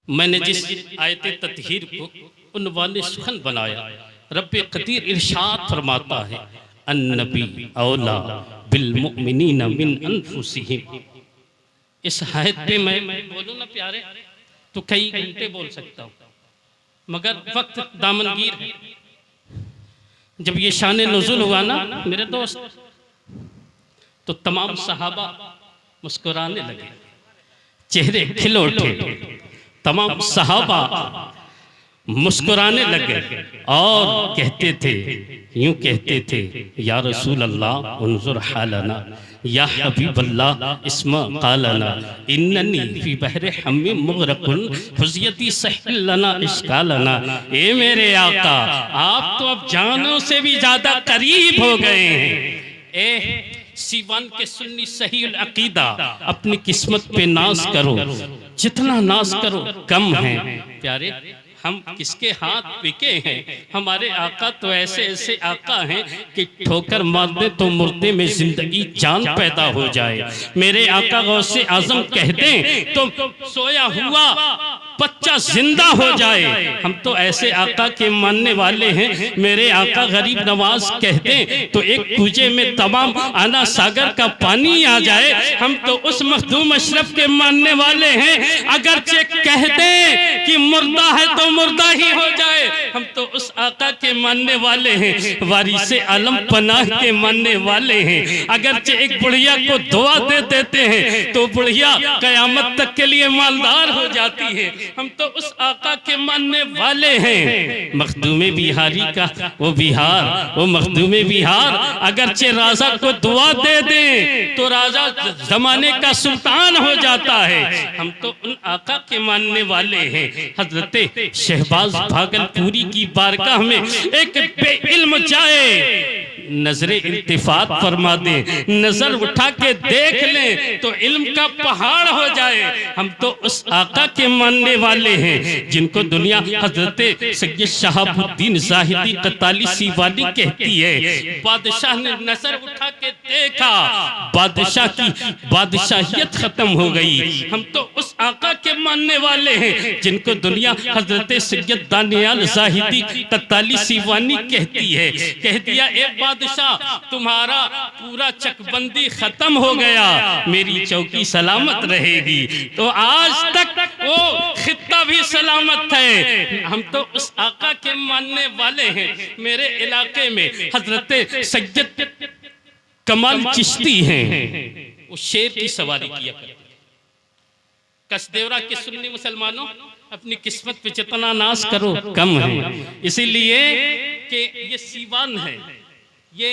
मैंने जिस आयत तत्हीर को उन्वान सुखन बनाया, रब्बे कदीर इरशाद फरमाता है अन्नबी औला बिल मुमिनीना मिन अनफुसिहिम। इस आयत पे मैं बोलूँ ना प्यारे तो कई घंटे बोल सकता हूँ, मगर वक्त दामनगीर है। जब ये शान नुज़ुल हुआ ना मेरे दोस्त, तो तमाम सहाबा मुस्कुराने लगे, चेहरे खिल उठे, तमाम सहाबा मुस्कुराने लगे और कहते थे, यूं कहते थे, या रसूल अल्लाह उन्जुर हालना, या हबीब अल्लाह इस्मा कालना, इन्ननी फी बहरे हम्मी मुगरकुन फुज़ियती सहिल लना इश्कालना। ए मेरे आका, आप तो अब जानों से भी ज्यादा करीब हो गए हैं। ए सीवान के सुन्नी सही अकीदा, अपनी किस्मत पे नाज करो, जितना नाज करो कम है। प्यारे हम किसके हाथ बिके हैं? हमारे आका तो ऐसे ऐसे आका हैं कि ठोकर मार दे तो मुर्दे में जिंदगी जान पैदा हो जाए। मेरे आका गौसे आजम कह दें तो सोया हुआ बच्चा जिंदा हो जाए। हम तो ऐसे आका के मानने वाले हैं। मेरे आका गरीब नवाज कह दें तो एक कुजे में तमाम आना सागर का पानी आ जाए। हम तो उस मखदूम अशरफ के मानने वाले हैं। अगर कह दें कि मुर्दा है तो मुर्दा ही हो जाए। हम तो उस आका के मानने वाले हैं, वारिसे आलम पनाह के मानने वाले हैं। अगर एक बुढ़िया को दुआ दे देते हैं तो बुढ़िया कयामत तक के लिए मालदार हो जाती है। हम तो उस आका के मानने वाले हैं। मखदूमे बिहारी का वो बिहार, वो मखदूमे बिहार अगरचे राजा को दुआ दे दें तो राजा जमाने का सुल्तान हो जाता है। हम तो उन आका के मानने वाले हैं। हजरते शहबाज भागलपुरी की बारगाह में एक बेइल्म जाए, नजरे इल्तिफात फरमा दे, नजर उठा के देख ले तो इल्म का पहाड़ हो जाए। हम तो उस आका के मानने वाले हैं जिनको दुनिया हजरते सैयद शहाबुद्दीन ज़ाहिदी कतालीसी वाली कहती है। बादशाह ने नजर उठा के देखा, बादशाह की बादशाहियत खत्म हो गई। हम तो उस आका के मानने वाले हैं जिनको दुनिया हजरते सैयद दानियाल ज़ाहिदी कतालीसी वाली कहती है। कह दिया एक बादशाह तुम्हारा पूरा चकबंदी खत्म हो गया, मेरी चौकी सलामत रहेगी। तो आज तक वो खित्ता भी सलामत है। हम तो उस आका के मानने वाले हैं। मेरे इलाके में हजरते सैयद कमाल चिश्ती हैं, वो शेर की सवारी किया करते। कसदेवरा के सुन्नी मुसलमानों, अपनी किस्मत पे जितना नाज करो कम है। इसीलिए कि ये सीवान है, ये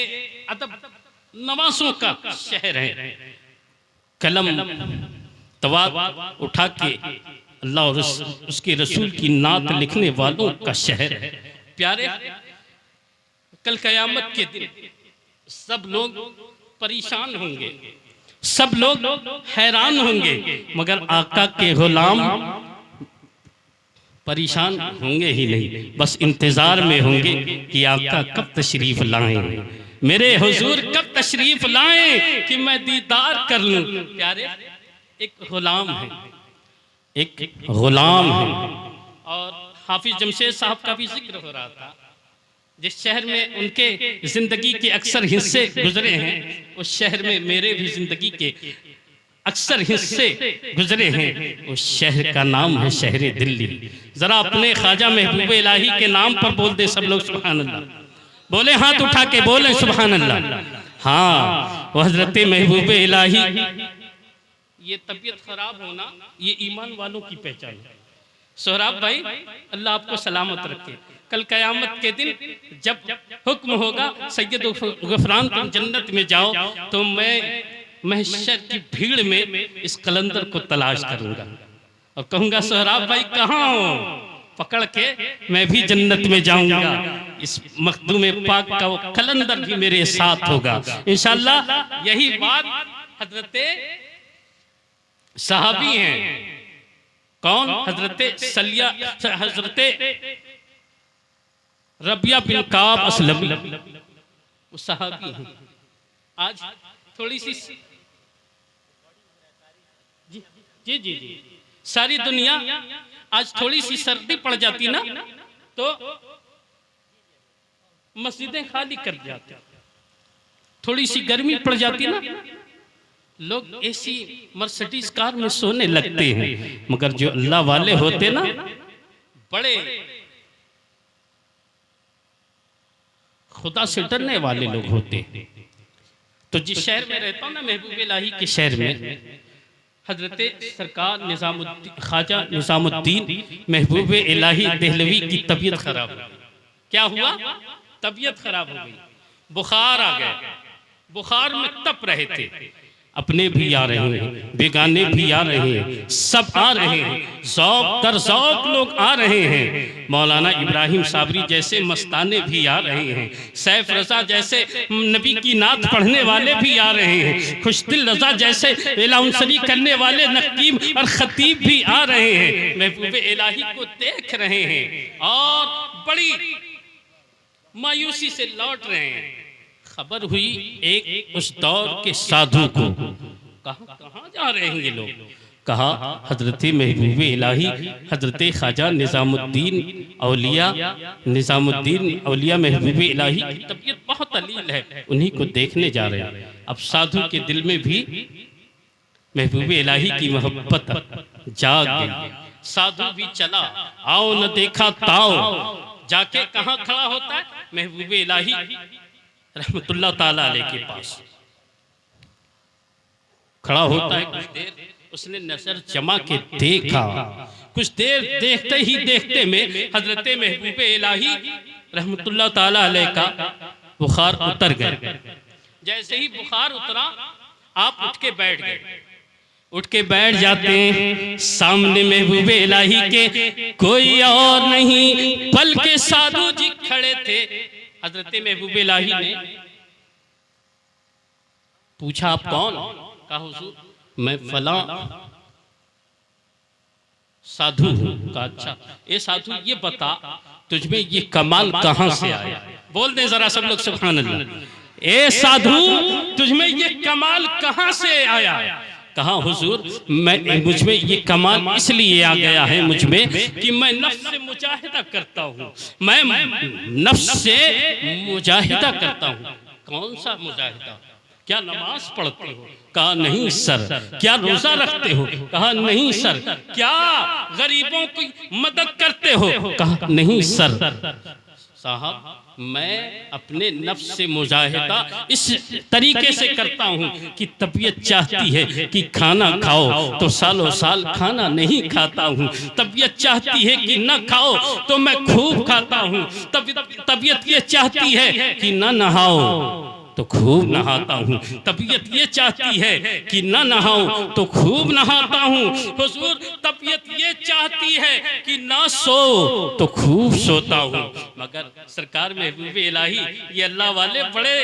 अदब नवासों का शहर है। कलम तवाद उठा के अल्लाह और उसके रसूल की नात लिखने वालों का शहर है। प्यारे कल कयामत के दिन सब लोग परेशान होंगे, सब लोग हैरान होंगे, मगर आका के गुलाम परेशान होंगे ही नहीं, बस इंतजार में होंगे कि आका कब तशरीफ लाएं, मेरे हुजूर कब तशरीफ लाएं कि मैं दीदार कर लूं। प्यारे एक गुलाम है, एक गुलाम है। और हाफिज जमशेद साहब का भी जिक्र हो रहा था। जिस शहर में उनके जिंदगी के अक्सर हिस्से गुजरे हैं, उस शहर में मेरे भी जिंदगी के अक्सर हिस्से गुजरे हैं। उस शहर का नाम है शहर दिल्ली। जरा अपने ख्वाजा महबूब इलाही के नाम पर बोल दे सब लोग सुभान अल्लाह, बोले हाथ उठा के बोले सुभान अल्लाह। हाँ, वो हजरत महबूब इलाही। ये तबीयत खराब होना ये ईमान वालों की पहचान है। सोहराब भाई अल्लाह आपको सलामत रखे। कल कयामत के दिन जब हुक्म होगा सैयद गफरान तुम जन्नत में जाओ, तो मैं महशर की भीड़ में इस कलंदर को तलाश करूंगा और कहूंगा सोहराब भाई कहाँ हो, पकड़ के मैं भी जन्नत में जाऊंगा। इस मखदूम पाक का वो कलंदर भी मेरे साथ होगा इंशाअल्लाह। यही बात हजरते सहाबी हैं। कौन? हजरते सलिया, हजरते रबिया बिन काब असलमी, वो सहाबी हैं। आज थोड़ी सी जी जी जी जी सारी दुनिया आज थोड़ी सी सर्दी पड़ जाती ना तो मस्जिदें खाली कर जाते, थोड़ी सी गर्मी पड़ जाती ना लोग एसी मर्सिडीज कार में सोने लगते हैं। मगर जो अल्लाह वाले होते ना, बड़े खुदा से डरने वाले लोग होते। तो जिस शहर में रहता हूँ ना, महबूब इलाही के शहर में, हजरत सरकार निजामुद्दीन ख्वाजा निजामुद्दीन महबूब इलाही देहलवी की तबीयत खराब हो गई। क्या हुआ? तबीयत खराब हो गई, बुखार आ गया। बुखार में तप रहे थे, अपने भी आ रहे हैं, बेगाने भी आ रहे हैं, सब आ रहे हैं, ज़ौक़ दर ज़ौक़ लोग आ रहे हैं। मौलाना इब्राहिम साबरी जैसे मस्ताने भी आ रहे हैं, सैफ रज़ा जैसे नबी की नात पढ़ने वाले भी आ रहे हैं, खुशदिल रज़ा जैसे इलाउंसरी करने वाले नकीब और खतीब भी आ रहे हैं। महबूब इलाही को देख रहे हैं और बड़ी मायूसी से लौट रहे हैं। खबर हुई एक उस दौर के साधु को, कहाँ जा रहे हैं ये लोग? कहा हजरत महबूब इलाही हजरत ख्वाजा निजामुद्दीन औलिया महबूब इलाही की तबीयत बहुत अलील है, उन्हीं को देखने जा रहे हैं। अब साधु के दिल में भी महबूब इलाही की मोहब्बत जाग गई। साधु भी चला, आओ न देखा ताओ, जाके कहाँ खड़ा होता है? महबूब इलाही रहमतुल्लाह ताला अलैह के पास खड़ा होता है। कुछ देर उसने नजर जमा के देखा, कुछ देर देखते ही देखते में हजरत महबूब इलाही रहमतुल्लाह ताला अलैह का बुखार उतर गया। जैसे ही बुखार उतरा, आप उठ के बैठ गए। उठ के बैठ जाते हैं, सामने महबूब इलाही के कोई और नहीं बल्कि साधु जी खड़े थे। हजरत महबूब इलाही ने पूछा, आप कौन? कहा हुजूर मैं फला साधु हूं। कहा अच्छा, ए साधु ये बता तुझमें ये कमाल कहां से आया? बोल दे जरा सब लोग सुभान अल्लाह। ए साधु तुझमें ये कमाल कहां से आया? कहा हुजूर मुझमें ये कमाल इसलिए आ गया है मुझमें कि मैं नफ्स से मुजाहिदा करता हूँ, मैं नफ्स से मुजाहिदा करता हूँ। कौन सा मुजाहिदा? क्या नमाज पढ़ते हो? कहा नहीं सर। क्या रोजा रखते हो? कहा नहीं सर। क्या गरीबों की मदद करते हो? कहा नहीं सर। साहब मैं अपने नफ्स से मुजाहिदा इस तरीके से करता हूँ कि तबीयत चाहती है कि खाना खाओ तो सालों साल खाना नहीं खाता हूँ, तबीयत चाहती है कि न खाओ तो मैं खूब खाता हूँ, तबीयत ये चाहती है कि न नहाओ तो खूब नहाता हूँ, तबीयत ये चाहती है कि न नहाऊं तो खूब नहाता हूँ। हुजूर तबीयत ये चाहती है कि ना सो तो खूब सोता हूँ। मगर सरकार महबूब इलाही ये अल्लाह वाले बड़े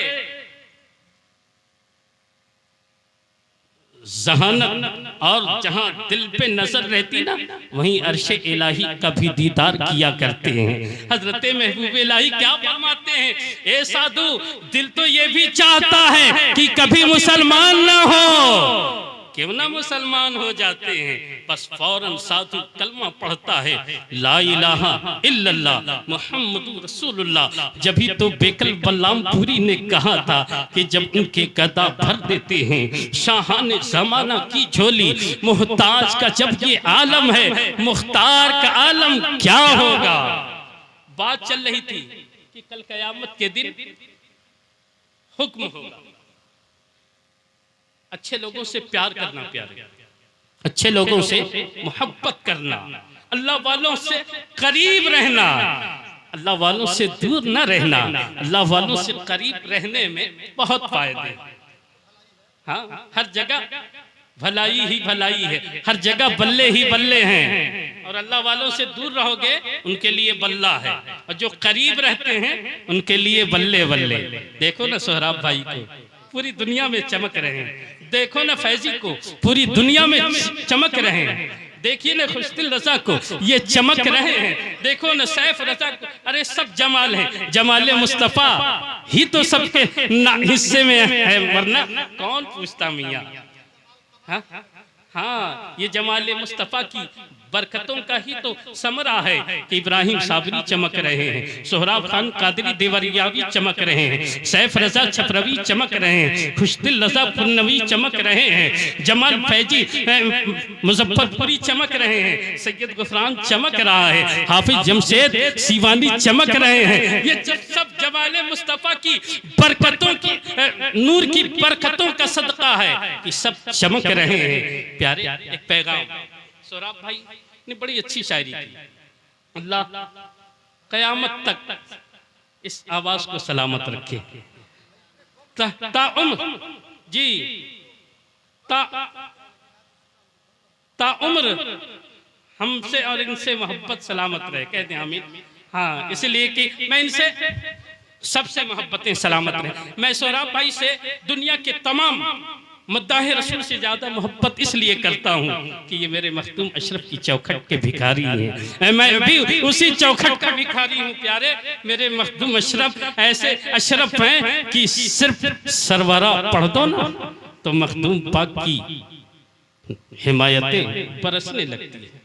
जहानत और जहां दिल पे नजर रहती ना, वहीं अर्शे इलाही का भी दीदार किया करते हैं। हजरत महबूब इलाही क्या फरमाते हैं? ए साधु दिल तो ये भी चाहता है कि कभी मुसलमान ना हो, क्यों ना मुसलमान हो जाते हैं, बस फौरन साधु कलमा पढ़ता है ला इलाहा इल्लल्लाह मुहम्मदुर रसूलुल्लाह। जभी तो बेकल बल्लामपुरी ने कहा था कि जब उनके गदा भर देते हैं शाहाने जमाना की झोली, मुहताज का जब ये आलम है मुख्तार का आलम क्या होगा। बात चल रही थी कि कल कयामत के दिन हुक्म होगा, अच्छे लोगों से प्यार करना, अच्छे लोगों से मोहब्बत करना, अल्लाह वालों से करीब रहना, अल्लाह वालों से दूर न रहना। अल्लाह वालों से करीब रहने में बहुत फायदे। हाँ, हर जगह भलाई ही भलाई है, हर जगह बल्ले ही बल्ले हैं, और अल्लाह वालों से दूर रहोगे उनके लिए बल्ला है, और जो करीब रहते हैं उनके लिए बल्ले बल्ले। देखो ना सोहराब भाई को पूरी दुनिया में चमक रहे हैं, देखो ना फैजी को पूरी दुनिया में चमक रहे हैं, देखिए ना खुशदिल रजा को ये चमक रहे हैं, देखो ना सैफ रजा को, अरे सब जमाल है, जमाल मुस्तफा ही तो सबके हिस्से में है, वरना कौन पूछता मियाँ। हाँ, ये जमाल मुस्तफा की बरकतों का ही तो समरा है कि इब्राहिम साबरी चमक रहे हैं, सोहराब खान कादरी देवरियावी चमक रहे हैं, सैफ रजा छपरवी चमक रहे हैं, खुशदिल रजा पुरनवी चमक रहे हैं, जमाल फैजी मुजफ्फरपुरी चमक रहे हैं, सैयद गुफरान चमक रहा है, हाफिज जमशेद सीवानी चमक रहे हैं। ये सब जमाले मुस्तफा की बरकतों की नूर की बरकतों का सदका है कि सब चमक रहे हैं। प्यारे एक पैगाम सोहराब भाई ने बड़ी अच्छी शायरी की। अल्लाह कयामत तक इस आवाज को सलामत रखे। जी ताउम्र हमसे और इनसे मोहब्बत सलामत रहे, कहते हैं आमीन। हाँ, इसलिए कि मैं इनसे सबसे मोहब्बतें सलामत रहे। मैं सोहराब भाई से दुनिया के तमाम मुद्दाहे रसूल से ज्यादा मोहब्बत इसलिए करता हूँ कि ये मेरे मखदूम अशरफ की चौखट के भिखारी हैं, मैं भी उसी चौखट का भिखारी हूँ। प्यारे मेरे मखदूम अशरफ ऐसे अशरफ हैं कि सिर्फ सरवरा पढ़ दो ना तो मखदूम पाक की हिमायतें बरसने लगती है।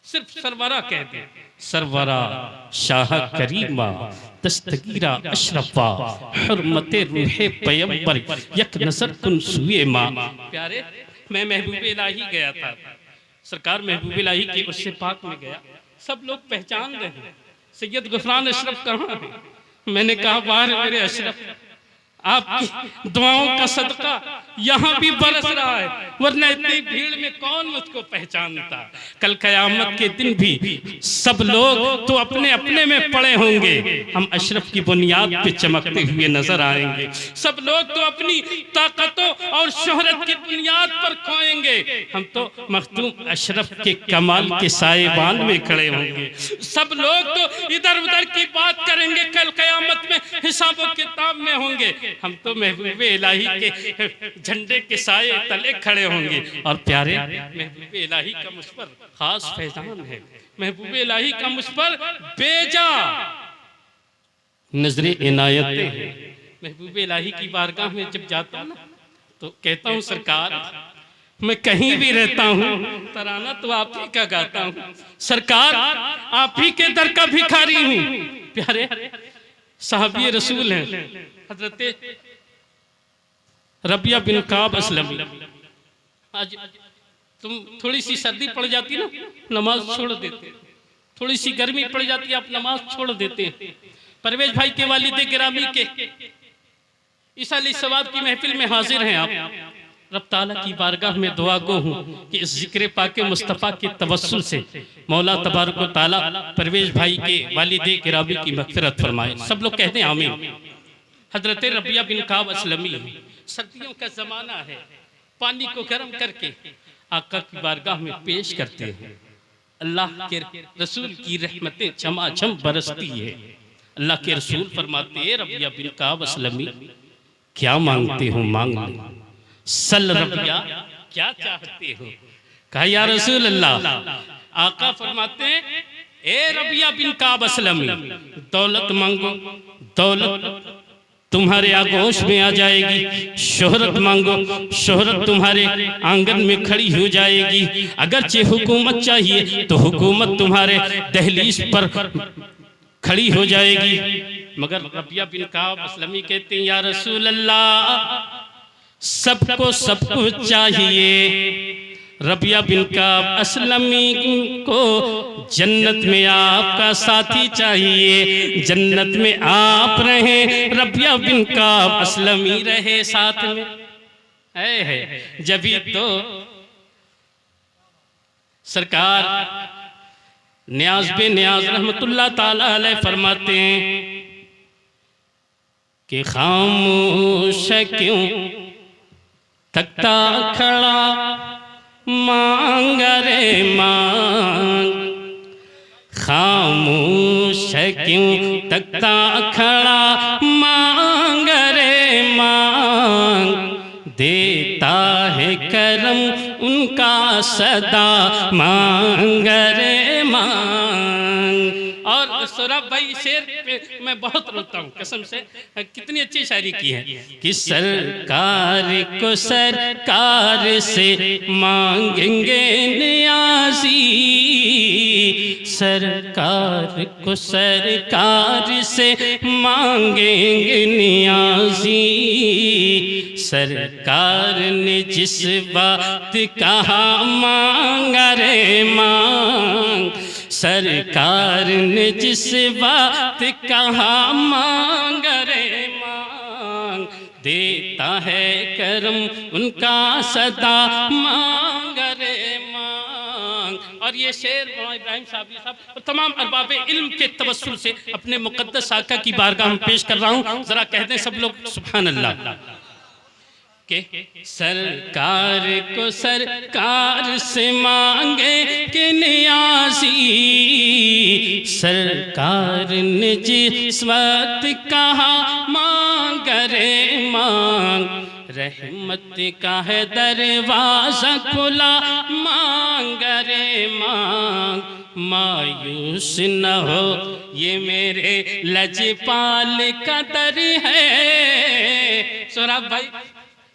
सिर्फ सरवरा कहते हैं, सरवरा शाह करीमा दस्तगीरा अशरफा हुर्मते रूहे पैगंबर यक नजर कुन सुए माँ। प्यारे मैं महबूब इलाही गया था, सरकार महबूब इलाही के उससे पाक में गया, सब लोग पहचान रहे हैं सैयद गुफरान अशरफ कहाँ है। मैंने कहा बाहर मेरे अशरफ, आपकी दुआओं का सदका यहाँ भी बरस रहा है, वरना इतनी भीड़ में कौन मुझको पहचानता। कल कयामत के दिन भी सब लोग तो अपने अपने में पड़े होंगे, हम अशरफ की बुनियाद पे चमकते हुए नजर आएंगे। सब लोग तो अपनी ताकतों और शोहरत की बुनियाद पर खोएंगे, हम तो मखदूम अशरफ के कमाल के साएबान में खड़े होंगे। सब लोग तो इधर उधर की बात करेंगे, कल कयामत में हिसाब किताब में होंगे, हम तो महबूब इलाही के झंडे के साए तले खड़े होंगे। और प्यारे महबूब इलाही का मुझ पर खास फैजान है, महबूब इलाही का मुझ पर बेजा नजरे इनायतें हैं। महबूब इलाही की बारगाह में जब जाता हूं ना तो कहता हूँ सरकार मैं कहीं भी रहता हूँ तराना तो आप ही का गाता हूँ, सरकार आप ही के दर का भिखारी हूँ। प्यारे साहबी रसूल हैं हजरत रबिया बिन काब असलमी। आज तुम थोड़ी सी सर्दी पड़ जाती ना नमाज छोड़ देते, थोड़ी सी गर्मी पड़ जाती आप नमाज छोड़ देते। परवेज भाई के वालिद गिरामी के ईसा अलैहिस्सलाम की महफिल में हाजिर हैं आप। रब ताला की बारगाह में दुआ गो हूँ कि इस जिक्र पाके मुस्तफ़ा के तवस्सुल से मौला तबारक व ताला परवेज भाई के वालिद गिरामी की मग़फ़िरत फरमाए। सब लोग कहते हैं आमीन। हजरत रबिया बिन काब असलमी, सर्दियों का जमाना है, पानी को गर्म करके आका की बारगाह में पेश करते हैं। अल्लाह के रसूल की रहमतें छमाछम बरसती है। अल्लाह के रसूल फरमाते हैं रबिया बिन काब असलमी क्या मांगते हो मांग लो, सल रबिया क्या चाहते हो। कहा या रसूल अल्लाह। आका फरमाते हैं ए रबिया बिन काब असलमी दौलत मांगो, दौलत तुम्हारे आगोश में आ जाएगी। शोहरत मांगो, शोहरत तुम्हारे आंगन में खड़ी हो जाएगी। अगरचे हुकूमत चाहिए तो हुकूमत तुम्हारे दहलीज पर खड़ी हो जाएगी। मगर रबिया बिन काब असलमी कहते हैं या रसूल अल्लाह सबको सब कुछ चाहिए। रबिया बिन काब असलमी को जन्नत में आपका साथी चाहिए, जन्नत में आप रहे रबिया बिन काब असलमी रहे साथ में। है जभी तो सरकार न्याज बे न्याज रहमतुल्लाह ताला अलैह फरमाते हैं कि खामोश क्यों तकता खड़ा मांग रे मांग, खामोश क्यों तकता खड़ा मांग रे मांग, देता है करम उनका सदा मांग रे मांग। और सौरभ भाई शेर पे मैं बहुत रोता हूँ कसम से, कितनी अच्छी शायरी की है कि सरकार को सरकार से मांगेंगे नियाज़ी, सरकार को सरकार से मांगेंगे नियाज़ी, सरकार ने जिस बात कहा मांगा रे मांग, सरकार ने जिस बात कहा मांगा रे मांग, देता है करम उनका सदा मांग रे मांग। और ये शेर मौलाना इब्राहिम साहब और तमाम अरबाब इल्म के तवस्सुल से अपने मुक़द्दस आका की बारगाह में पेश कर रहा हूँ। ज़रा कहते हैं सब लोग सुभान अल्लाह के सरकार को सरकार से मांगे कि नियाज़ी, सरकार ने जिस वक्त कहा मांग रे मांग, रहमत का है दरवाज़ा खुला मांग रे मांग, मायूस न हो ये मेरे लजपाल का दर है। सौरभ भाई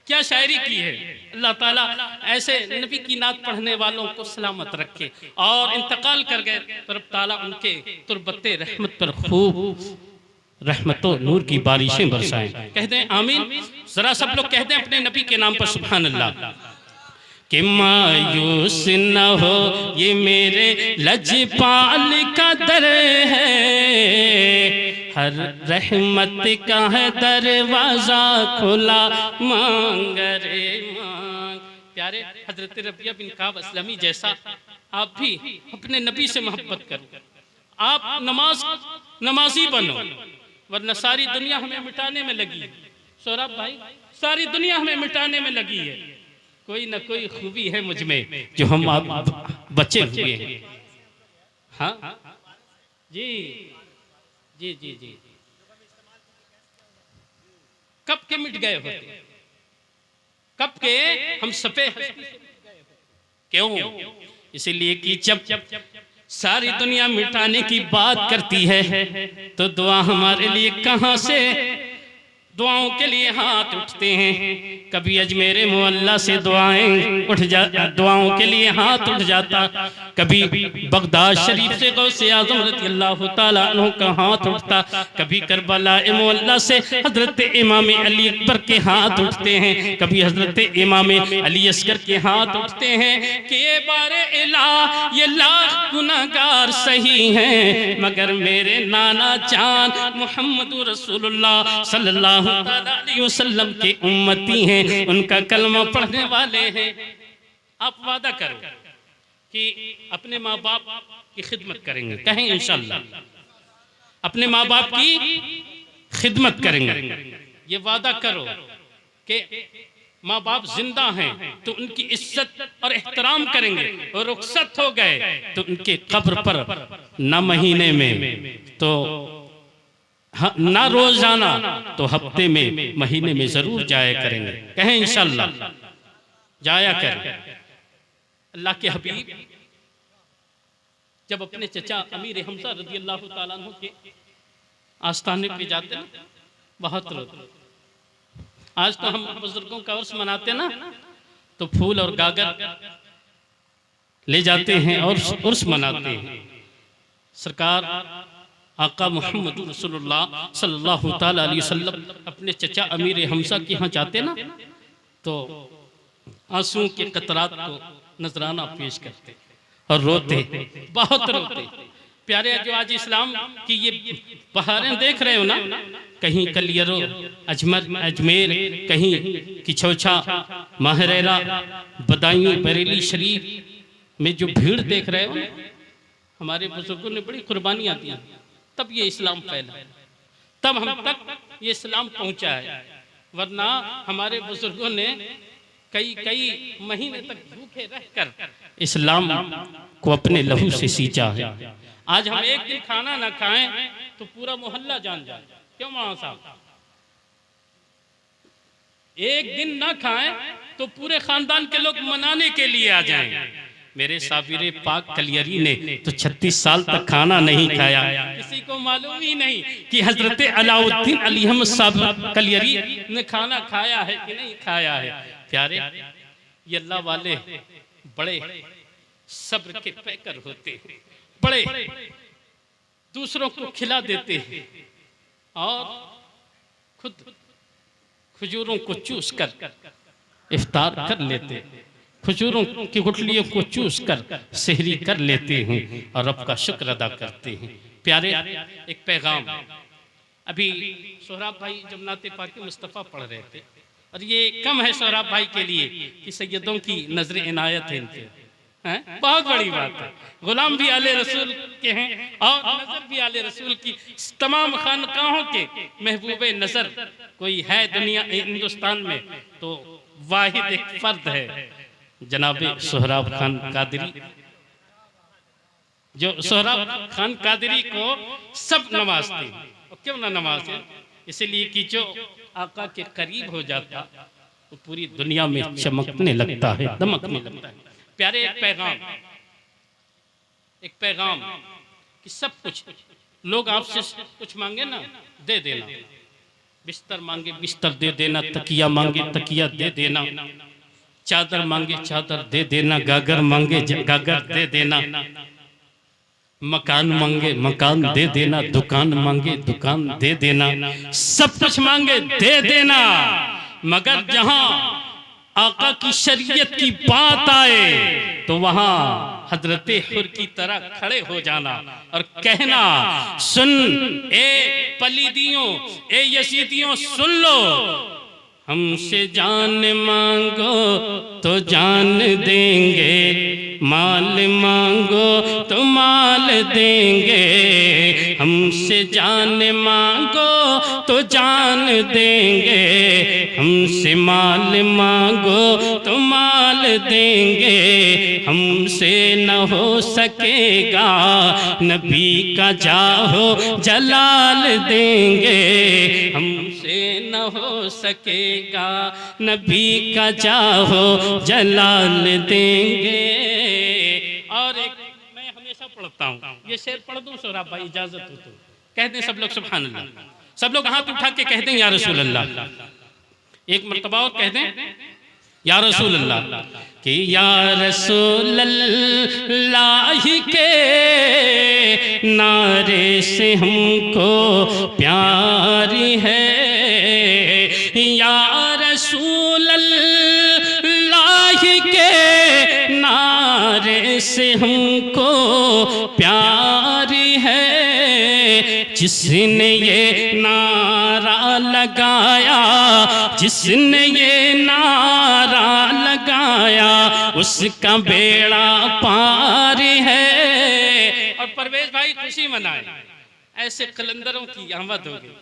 क्या शायरी की है। अल्लाह ताला ऐसे नबी की नात पढ़ने वालों को सलामत रखे और इंतकाल कर गए तो रब ताला उनके तुरबते रहमत पर खूब रहमतों नूर की बारिशें बरसाएं। कहते हैं आमीन। जरा सब लोग कहते हैं अपने नबी के नाम पर सुभान अल्लाह। कि मायूस न हो ये मेरे लजपाल का दर है, हर रहमत का है दरवाज़ा खुला मांग रे मांग। प्यारे हजरत रबिया बिन काब असलमी जैसा आप भी अपने नबी से मोहब्बत करो, आप नमाजी बनो, वरना सारी दुनिया हमें मिटाने में लगी है। सौरभ भाई सारी दुनिया हमें मिटाने में लगी है, कोई ना कोई खूबी है मुझ में जो हम आप बचे हुए हैं। हाँ जी जी जी जी कब के मिट गए होते, कब के हम सपे क्यों? इसीलिए कि जब सारी दुनिया मिटाने की बात करती है तो दुआ हमारे लिए कहां से, दुआओं के लिए हाथ उठते हैं। कभी अजमेर मुअल्ला से दुआएं उठ जा, दुआओं के लिए हाथ उठ जाता, कभी बगदाद शरीफ से गौसे आज़म रज़ियल्लाहु ताला अन्हु का हाथ उठता, कभी करबला मुअल्ला से हजरत इमाम अली अकबर के हाथ उठते हैं, कभी हजरत इमाम अली असगर के हाथ उठते हैं कि ये बारे इलाह ये लाख गुनाहगार सही हैं मगर मेरे नाना जान मोहम्मद रसूलुल्लाह सल्लल्लाहु अलैहि वसल्लम के उम्मती हैं, उनका कलमा पढ़ने वाले हैं। आप वादा करो कि अपने माँ बाप की खिदमत करेंगे, कहें इंशाअल्लाह अपने माँ बाप की खिदमत करेंगे। ये वादा करो कि माँ बाप जिंदा हैं तो उनकी इज्जत और एहतराम करेंगे, और रुखसत हो गए तो उनके कब्र पर न महीने में तो ना रोजाना तो हफ्ते में महीने में जरूर जाया करेंगे, कहें इंशाअल्लाह जाया करें। अल्लाह के हबीब जब अपने चचा अमीर हमजा रज़ियल्लाहु ताला अन्हु के आस्थाने पे जाते ना बहुत रोते। आज तो हम बुजुर्गों का उर्स मनाते ना तो फूल और गागर ले जाते हैं और उर्स मनाते हैं। सरकार आका मोहम्मद रसूलुल्लाह सल्लल्लाहु ताला अलैहि वसल्लम अपने चचा अमीर हमजा के यहाँ जाते ना तो आंसू के कतरात को नजराना पेश करते और रोते, बहुत रोते। प्यारे जो आज इस्लाम की ये बहारें देख रहे हो ना, कहीं कलियरो अजमेर, कहीं किछौछा, माहरेरा, बदायूं, बरेली शरीफ में जो भीड़ देख रहे हो, हमारे बुजुर्गों ने बड़ी कुर्बानियां दी, तब ये इस्लाम फैला, तब हम तक ये इस्लाम पहुंचा है। वरना हमारे बुजुर्गों ने कई महीने तक भूखे रहकर इस्लाम को अपने लहू से सींचा है। आज हम एक दिन खाना ना खाएं तो पूरा मोहल्ला जान जाए, क्यों मौलाना साहब? एक दिन ना खाएं तो पूरे खानदान के लोग मनाने के लिए आ जाएं। मेरे साबिर पाक कलियरी ने तो 36 साल तक खाना नहीं खाया। किसी को मालूम ही नहीं कि हजरत अलाउद्दीन अली अहमद साहब कलियरी ने खाना खाया है कि नहीं खाया है। प्यारे, ये अल्लाह वाले बड़े सब्र के पैकर होते हैं, बड़े दूसरों को खिला देते हैं और खुद खजूरों को चूस कर इफ्तार कर लेते हैं, खजूरों की गुठलियों को चूस कर सहरी कर लेते हैं और रब का शुक्र अदा करते हैं। प्यारे, एक पैगाम, अभी सोहराब भाई जब नाते पाक मुस्तफ़ा पढ़ रहे थे, और ये कम है सोहराब भाई के लिए कि सैयदों की नजर इनायत है इनके, हैं? बहुत बड़ी बात है। गुलाम भी आले रसूल के हैं और नजर भी आले रसूल की। तमाम खानकाहों के महबूबे नजर कोई है दुनिया हिंदुस्तान में तो वाहिद एक फर्द है, जनाबे सोहराब खान कादरी, जो सोहराब खान कादरी को सब नवाजते हैं। और क्यों ना नवाजे? इसलिए कि जो आका के करीब हो जाता वो पूरी दुनिया में चमकने लगता है, दमकने लगता है। प्यारे, एक पैगाम कि सब कुछ लोग आपसे कुछ मांगे ना, दे देना। बिस्तर मांगे बिस्तर दे देना, तकिया मांगे तकिया दे देना, चादर मांगे चादर दे देना, गागर मांगे गागर दे देना, मकान मांगे मकान दे देना, दुकान मांगे दुकान दे देना, सब कुछ मांगे दे देना। मगर जहां आका की शरीयत की बात आए तो वहां हजरत हुर की तरह खड़े हो जाना और कहना, सुन ए पलीदियों, ए यजीदियों, सुन लो, हमसे जान मांगो तो जान देंगे, माल मांगो तो माल देंगे, हमसे जान मांगो तो जान देंगे, हमसे माल मांगो तो माल देंगे, हमसे न हो सकेगा नबी का जाहो जलाल देंगे, हमसे न हो सकेगा नबी का जाहो जलाल देंगे। और एक मैं हमेशा पढ़ता हूँ, ये शेर पढ़ दूं सोहराब भाई, इजाजत हो तो? कहते हैं सब लोग सुभान अल्लाह, सब लोग हाथ उठा के कहते हैं या रसूल अल्लाह। एक मर्तबा और कहते हैं या रसूल अल्लाह, कि या रसूल अल्लाह के नारे से हमको प्यारी है, या रसूल अल्लाह के नारे से हमको प्यारी है, जिसने ये नारा लगाया, जिसने ये नारा लगाया, उसका बेड़ा पार है। और परवेज भाई खुशी मनाए, ऐसे कलंदरों की आमद होगी।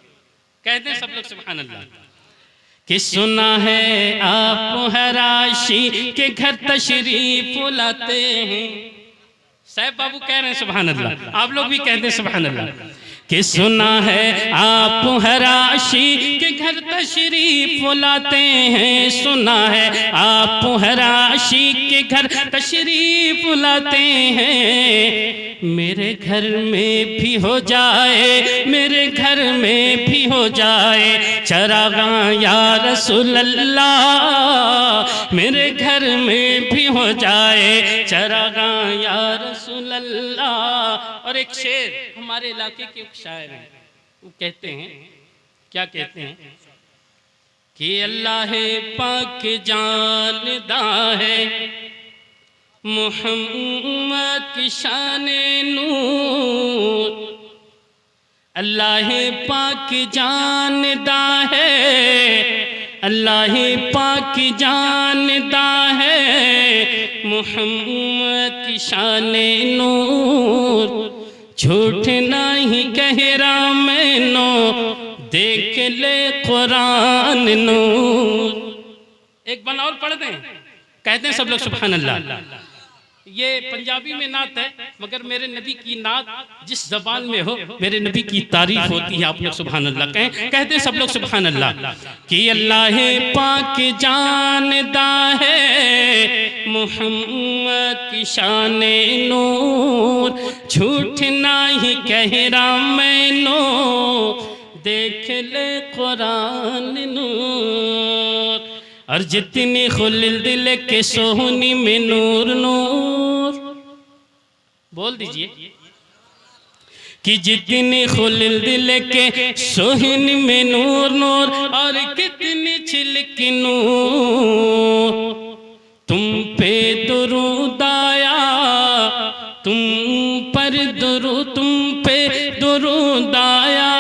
कहते हैं सब लोग सुभान अल्लाह। कि सुना है आप हराशी के घर तशरीफ लाते हैं, साहब बाबू कह रहे हैं सुभान अल्लाह, आप लोग भी कहते हैं सुभान अल्लाह। कि सुना है आप हराशी के घर तशरीफ लाते हैं, सुना है आप हराशी के घर तशरीफ लाते हैं, मेरे घर में भी हो जाए, मेरे घर में भी हो जाए चरागा या रसूल अल्लाह, मेरे घर में भी हो जाए चरागा या रसूल अल्लाह। और एक शेर हमारे इलाके के शायर हैं, वो कहते हैं, क्या कहते हैं, कि अल्लाह पाक जानदा है मोहम्मद की शान नूर, अल्लाह पाक जानदा है, अल्लाह पाक जानदा है मोहम्मद की शान नूर, झूठ नहीं कह रहा मैनो देख ले कुरान नूर। एक बन और पढ़ दें, कहते हैं सब लोग सुभान अल्लाह। ये पंजाबी में नात है, मगर मेरे नबी की नात जिस जबान में हो मेरे नबी की तारीफ होती है, आप लोग सुभान अल्लाह कहें। कहते हैं सब लोग सुभान अल्लाह। कि अल्लाह पाक जानदा है मोहम्मद की शाने नूर, झूठ नहीं कह रहा मैनो, देख ले कुरान नूर। और जितनी खुलिल दिल के सोहनी में नूर नूर, बोल दीजिए कि जितनी खुलिल दिल के सोहनी में नूर नूर, और कितनी छिलकी नूर। तुम पे दुरूद आया, तुम पर तुम पे दुरूद आया,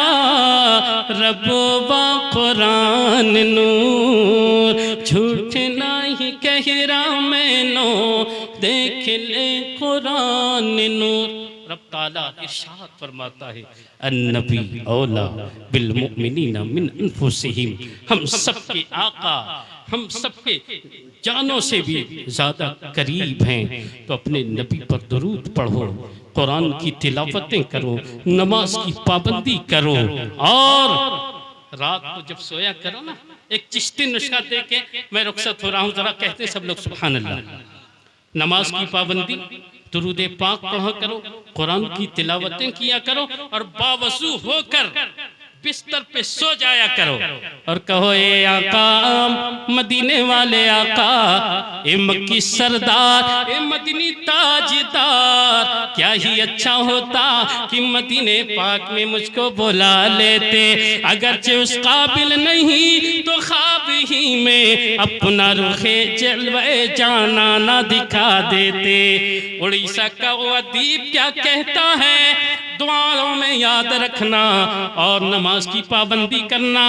रब व कुरान नूर। झूठ नहीं कह रहा मैनो, देख ले कुरान नूर। रब ताला इरशाद फरमाता है, अन्नबी औला बिल मुमिनीना मिन अनफुसिहिम। हम सबके आका, हम सबके जानों से भी ज़्यादा करीब हैं। तो अपने नबी पर दुरूद पढ़ो, कुरान की तिलावतें करो, नमाज की पाबंदी करो, और रात को जब सोया करो ना, एक चिश्ती नुस्खा दे के मैं रुखसत हो रहा हूँ, जरा कहते सब लोग सुभान अल्लाह। नमाज की पाबंदी, दुरूद पाक पढ़ा करो, कुरान की तिलावतें किया करो, और बावजू होकर बिस्तर पे सो जाया करो और कहो, ए आका मदीने वाले आका, ए मक्की सरदार, ए मदीनी ताजदार, क्या ही अच्छा होता कि मदीने पाक में मुझको बुला लेते। अगरचे उस काबिल नहीं तो ख्वाब ही में अपना रुखे जलवे जाना ना दिखा देते। उड़ीसा का वो अदीब क्या कहता है, दुआओं में याद रखना और नमाज की पाबंदी करना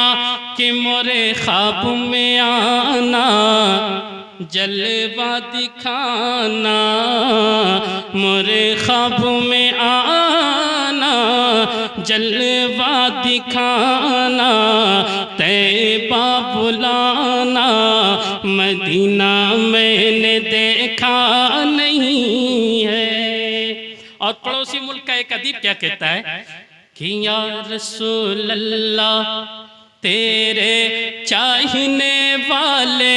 कि मोरे ख्वाब में आना, जलवा दिखाना, मोरे ख्वाब में आना, जलवा दिखाना, तैबा बुलाना, मदीना मैंने देखा नहीं है। और पड़ोसी मुल्क का एक अदीब क्या कहता है कि या रसूल अल्लाह, तेरे चाहने वाले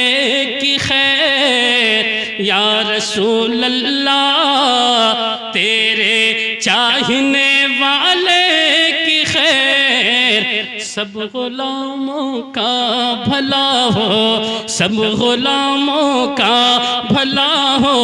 की खैर, या रसूल अल्लाह, तेरे चाहने वाले की खैर, सब गुलामों का भला हो, सब गुलामों का भला हो,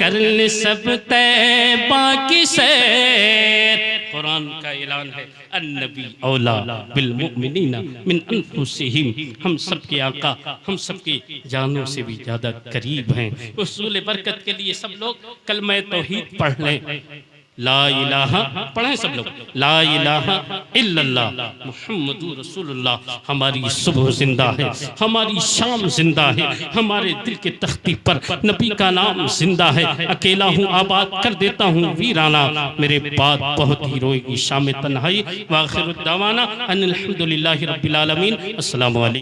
करने सब तैबा की सैर। कुरान का ऐलान है, अन्नबी औला बिल मुमिनीना मिन अनफुसिहिम। हम सबके आका, हम सबकी जानों से भी ज़्यादा करीब हैं। उसूल बरकत के लिए सब लोग कलमा तौहीद पढ़ लें। ला इलाहा पढ़ें सब लोग, ला इलाहा इल्लल्लाह मुहम्मदुर रसूलुल्लाह। हमारी सुबह जिंदा है, हमारी शाम जिंदा है, हमारे दिल के तख्ती पर नबी का नाम जिंदा है। अकेला हूँ आबाद कर देता हूँ वीराना, मेरे बाद बहुत ही रोएगी शाम तन्हाई। व आखिर दावाना अनिल हम्दुलिल्लाहि रब्बिल आलमीन। अस्सलामु अलैकुम।